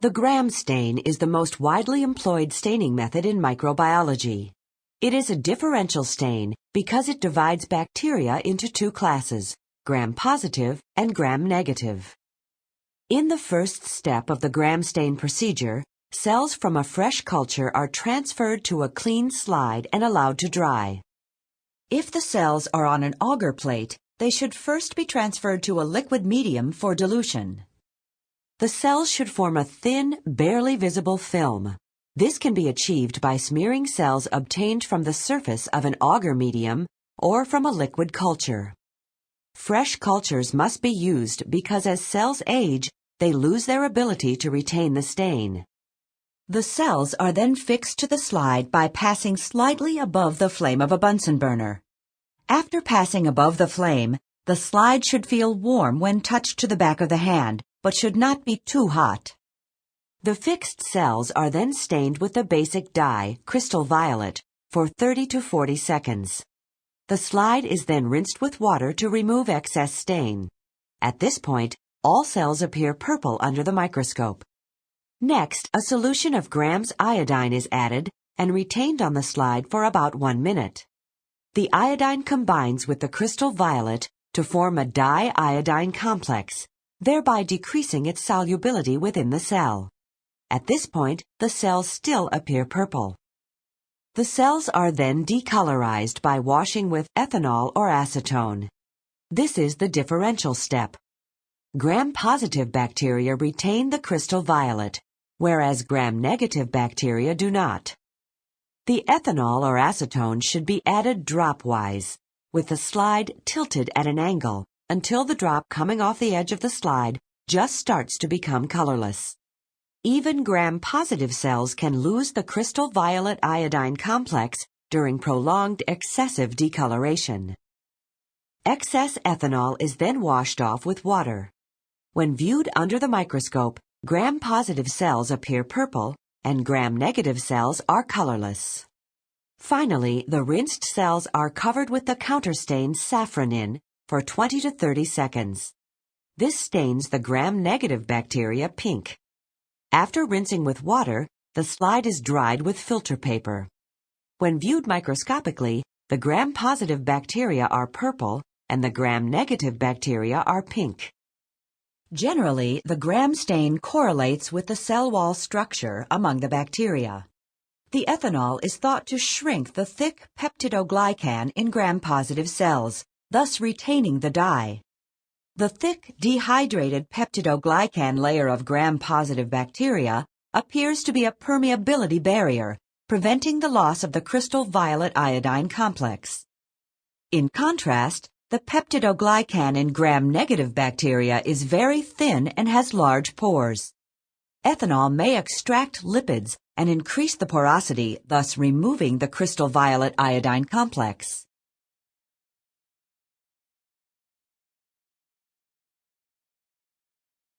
The Graham stain is the most widely employed staining method in microbiology. It is a differential stain because it divides bacteria into two classes, gram-positive and gram-negative. In the first step of the Graham stain procedure, cells from a fresh culture are transferred to a clean slide and allowed to dry. If the cells are on an agar plate, they should first be transferred to a liquid medium for dilution. The cells should form a thin, barely visible film. This can be achieved by smearing cells obtained from the surface of an agar medium or from a liquid culture. Fresh cultures must be used because as cells age, they lose their ability to retain the stain. The cells are then fixed to the slide by passing slightly above the flame of a Bunsen burner. After passing above the flame, the slide should feel warm when touched to the back of the hand, but should not be too hot. The fixed cells are then stained with the basic dye, crystal violet, for 30 to 40 seconds. The slide is then rinsed with water to remove excess stain. At this point, all cells appear purple under the microscope. Next, a solution of Graham's iodine is added and retained on the slide for about 1 minute. The iodine combines with the crystal violet to form a di-iodine complex, thereby decreasing its solubility within the cell. At this point, the cells still appear purple. The cells are then decolorized by washing with ethanol or acetone. This is the differential step. Gram-positive bacteria retain the crystal violet, whereas gram-negative bacteria do not. The ethanol or acetone should be added drop-wise, with the slide tilted at an angle until the drop coming off the edge of the slide just starts to become colorless. Even gram-positive cells can lose the crystal violet iodine complex during prolonged excessive decoloration. Excess ethanol is then washed off with water. When viewed under the microscope, gram-positive cells appear purple and gram-negative cells are colorless. Finally, the rinsed cells are covered with the counterstain safranin for 20 to 30 seconds. This stains the gram-negative bacteria pink. After rinsing with water, the slide is dried with filter paper. When viewed microscopically, the gram-positive bacteria are purple and the gram-negative bacteria are pink. Generally, the Graham stain correlates with the cell wall structure among the bacteria. The ethanol is thought to shrink the thick peptidoglycan in gram-positive cells, thus retaining the dye. The thick, dehydrated peptidoglycan layer of gram-positive bacteria appears to be a permeability barrier, preventing the loss of the crystal violet iodine complex. In contrast, the peptidoglycan in gram-negative bacteria is very thin and has large pores. Ethanol may extract lipids and increase the porosity, thus removing the crystal violet iodine complex.